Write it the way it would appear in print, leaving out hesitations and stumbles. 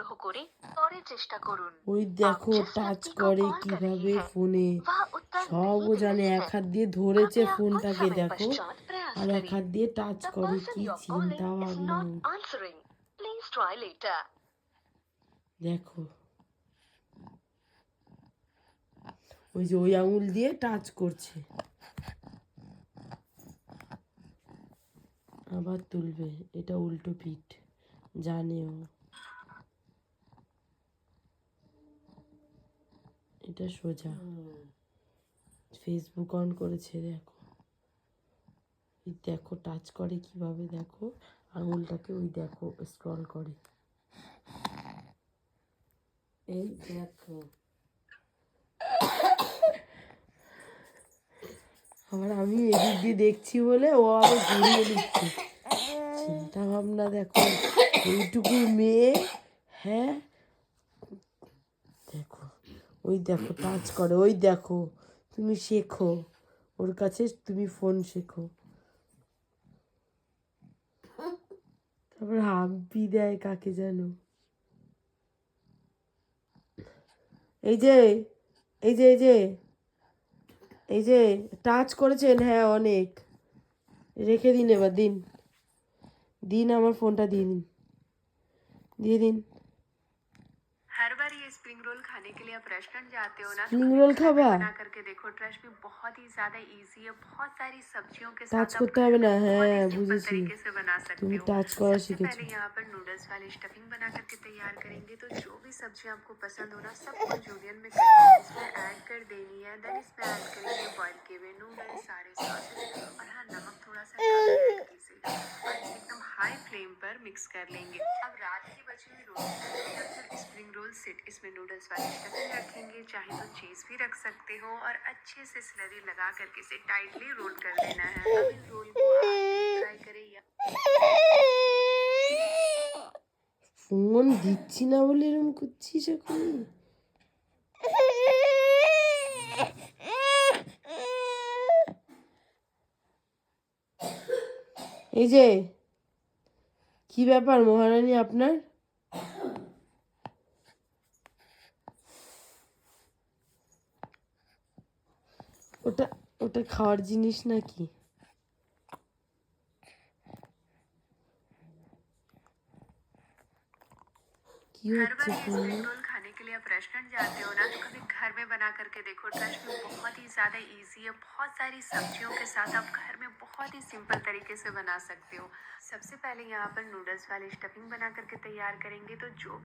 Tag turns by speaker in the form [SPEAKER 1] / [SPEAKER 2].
[SPEAKER 1] आग्रह করে পরে চেষ্টা করুন।
[SPEAKER 2] ওই
[SPEAKER 1] आप
[SPEAKER 2] দেখো
[SPEAKER 1] जिस
[SPEAKER 2] টাচ
[SPEAKER 1] व्यक्ति को
[SPEAKER 2] করে
[SPEAKER 1] कॉल कर रहे
[SPEAKER 2] কিভাবে
[SPEAKER 1] हैं
[SPEAKER 2] ফোনে,
[SPEAKER 1] वह उत्तर
[SPEAKER 2] সব
[SPEAKER 1] नहीं
[SPEAKER 2] ও
[SPEAKER 1] दे
[SPEAKER 2] জানে।
[SPEAKER 1] रहे
[SPEAKER 2] এক
[SPEAKER 1] हैं।
[SPEAKER 2] হাত দিয়ে ধরেছে
[SPEAKER 1] कृपया कुछ
[SPEAKER 2] ফোনটাকে,
[SPEAKER 1] समय
[SPEAKER 2] দেখো,
[SPEAKER 1] पश्चात प्रयास
[SPEAKER 2] আর এক
[SPEAKER 1] करें।
[SPEAKER 2] হাত দিয়ে টাচ
[SPEAKER 1] The
[SPEAKER 2] করে।
[SPEAKER 1] person
[SPEAKER 2] কি
[SPEAKER 1] you're
[SPEAKER 2] চিন্তা
[SPEAKER 1] calling is
[SPEAKER 2] ভাবনা!
[SPEAKER 1] not answering. Please try later.
[SPEAKER 2] দেখো ওই যে ওই আঙুল দিয়ে টাচ করছে, আবার তুলবে। এটা উল্টো পিঠ, জানেও। এটা সোজা। ফেসবুক অন করেছে, দেখো। দেখো টাচ করে কিভাবে, দেখো আঙুলটাকে, ওই দেখো স্ক্রল করে। এই দেখো, আবার আমি এদিক দিয়ে দেখছি বলে ও আবার ঘুরিয়ে দিচ্ছে। চিন্তা ভাবনা দেখো, এইটুকু মেয়ে। হ্যাঁ দেখো, ওই দেখো টাচ করে। ওই দেখো, তুমি শেখো ওর কাছে, তুমি ফোন শেখো। তারপর হাম্পি দেয় কাকে জানো। এই যে এই যে এই যে এই যে টাচ করেছেন, হ্যাঁ অনেক। রেখে দিন, এবার দিন দিন, আমার ফোনটা দিয়ে দিন, দিয়ে দিন।
[SPEAKER 3] हर बार ये स्प्रिंग रोल खाने के लिए आप रेस्टोरेंट जाते हो ना, तो
[SPEAKER 2] स्प्रिंग
[SPEAKER 3] कभी
[SPEAKER 2] रोल
[SPEAKER 3] घर में
[SPEAKER 2] खाबा?
[SPEAKER 3] बना करके देखो। ट्रस्ट में बहुत ही ज्यादा इजी है, बहुत सारी सब्जियों के
[SPEAKER 2] টাচ
[SPEAKER 3] साथ आप
[SPEAKER 2] করতে
[SPEAKER 3] घर
[SPEAKER 2] হবে
[SPEAKER 3] में
[SPEAKER 2] না,
[SPEAKER 3] बहुत ही
[SPEAKER 2] হ্যাঁ
[SPEAKER 3] सिंपल
[SPEAKER 2] বুঝেছি।
[SPEAKER 3] तरीके से बना सकते
[SPEAKER 2] তুমি
[SPEAKER 3] हो।
[SPEAKER 2] টাচ করা
[SPEAKER 3] सबसे
[SPEAKER 2] শিখেছো।
[SPEAKER 3] पहले यहाँ पर नूडल्स वाली स्टफिंग बना करके तैयार करेंगे। तो जो भी सब्जियां आपको पसंद हो ना, सबको जूलियन में करके इसमें ऐड कर देनी है। देन इसमें ऐड करेंगे बॉईल किए हुए नूडल्स, सारे सॉसेज, और हाँ, नमक थोड़ा सा कम ऐड कीजिएगा, और इसे एकदम हाई फ्लेम पर मिक्स कर लेंगे। अब रात की बची हुई रोटी या फिर स्प्रिंग रोल सेट, इसमें नूडल्स वाली स्टफिंग रखेंगे। चाहे तो चीज भी रख सकते हो, और अच्छे से स्लरी लगा करके इसे टाइटली रोल कर देना है। अब इस रोल को आप डीप फ्राई करें या
[SPEAKER 2] ফোন দিচ্ছি না বলে এরকম করছিস এখন। এই যে কি ব্যাপার মহারানী আপনার? ওটা ওটা খাওয়ার জিনিস নাকি? কি
[SPEAKER 3] हर
[SPEAKER 2] হচ্ছে
[SPEAKER 3] बार ये
[SPEAKER 2] ফোনে?
[SPEAKER 3] स्प्रिंग रोल खाने के लिए आप रेस्टोरेंट जाते हो ना, तो कभी घर में बना करके देखो। ट्रस्ट में बहुत ही ज्यादा इजी है, बहुत सारी सब्जियों के साथ आप घर में बहुत ही सिंपल तरीके से बना सकते हो। सबसे पहले यहाँ पर नूडल्स वाली स्टफिंग बना करके तैयार करेंगे। तो जो